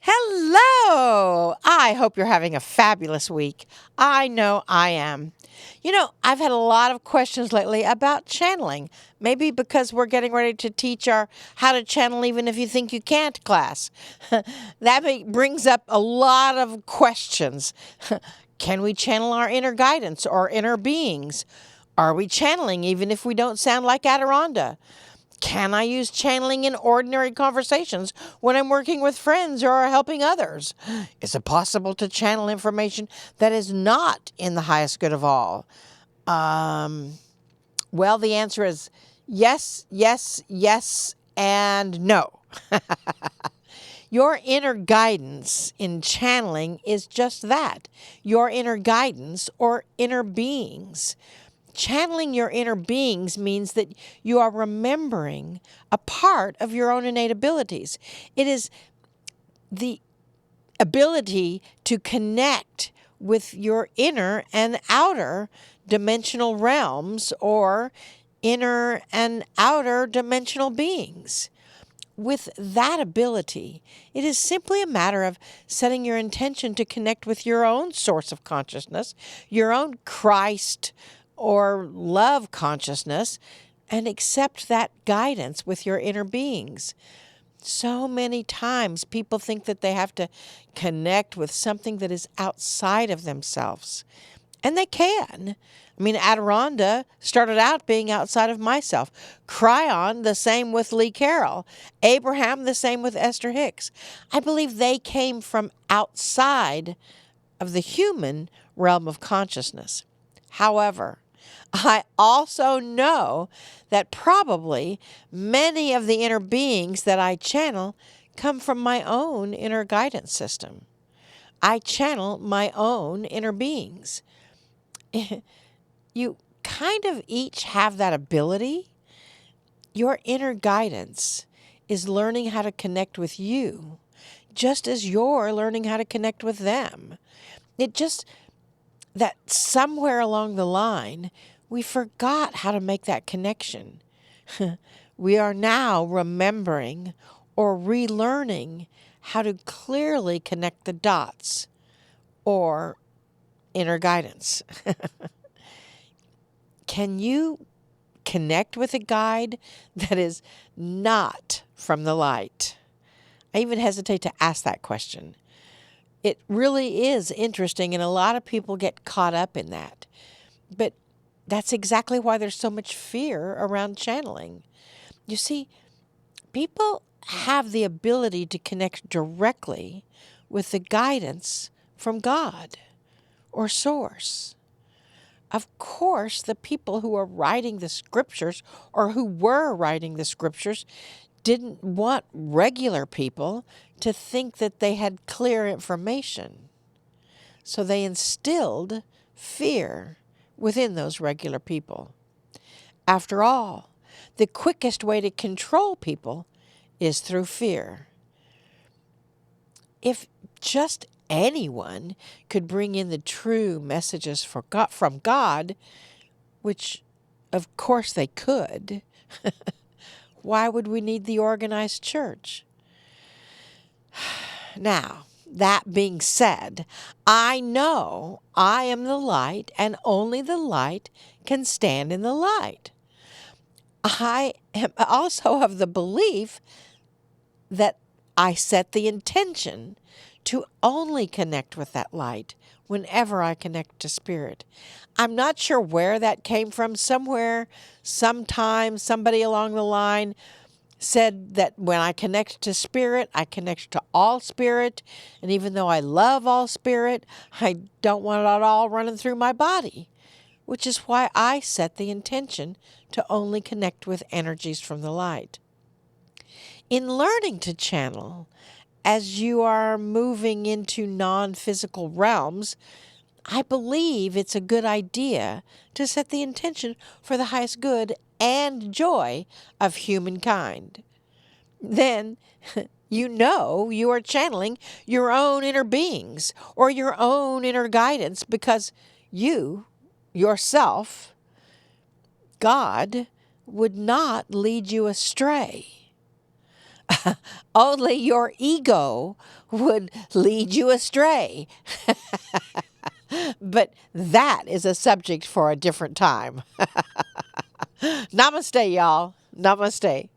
Hello! I hope you're having a fabulous week. I know I am. I've had a lot of questions lately about channeling. Maybe because we're getting ready to teach our How to Channel Even If You Think You Can't class. Brings up a lot of questions. Can we channel our inner guidance or inner beings? Are we channeling even if we don't sound like Adironnda? Can I use channeling in ordinary conversations when I'm working with friends or helping others? Is it possible to channel information that is not in the highest good of all? Well, the answer is yes, yes, yes, and no. Your inner guidance in channeling is just that, your inner guidance or inner beings. Channeling your inner beings means that you are remembering a part of your own innate abilities. It is the ability to connect with your inner and outer dimensional realms or inner and outer dimensional beings. With that ability, it is simply a matter of setting your intention to connect with your own source of consciousness, your own Christ or love consciousness, and accept that guidance with your inner beings. So many times people think that they have to connect with something that is outside of themselves. And they can. Adironnda started out being outside of myself. Cryon, the same with Lee Carroll. Abraham, the same with Esther Hicks. I believe they came from outside of the human realm of consciousness. However, I also know that probably many of the inner beings that I channel come from my own inner guidance system. I channel my own inner beings. You kind of each have that ability. Your inner guidance is learning how to connect with you, just as you're learning how to connect with them. It just that somewhere along the line, we forgot how to make that connection. We are now remembering or relearning how to clearly connect the dots or inner guidance. Can you connect with a guide that is not from the light? I even hesitate to ask that question. It really is interesting, and a lot of people get caught up in that. But that's exactly why there's so much fear around channeling. You see, people have the ability to connect directly with the guidance from God or Source. Of course, the people who are writing the scriptures or who were writing the scriptures didn't want regular people to think that they had clear information. So they instilled fear within those regular people. After all, the quickest way to control people is through fear. If just anyone could bring in the true messages from God, which of course they could, why would we need the organized church? Now, that being said, I know I am the light and only the light can stand in the light. I am also of the belief that I set the intention to only connect with that light whenever I connect to Spirit. I'm not sure where that came from. Somewhere, sometime, somebody along the line said that when I connect to Spirit, I connect to all Spirit. And even though I love all Spirit, I don't want it all running through my body, which is why I set the intention to only connect with energies from the light. In learning to channel, as you are moving into non-physical realms, I believe it's a good idea to set the intention for the highest good and joy of humankind. Then you are channeling your own inner beings or your own inner guidance because you, yourself, God, would not lead you astray. Only your ego would lead you astray. But that is a subject for a different time. Namaste, y'all. Namaste.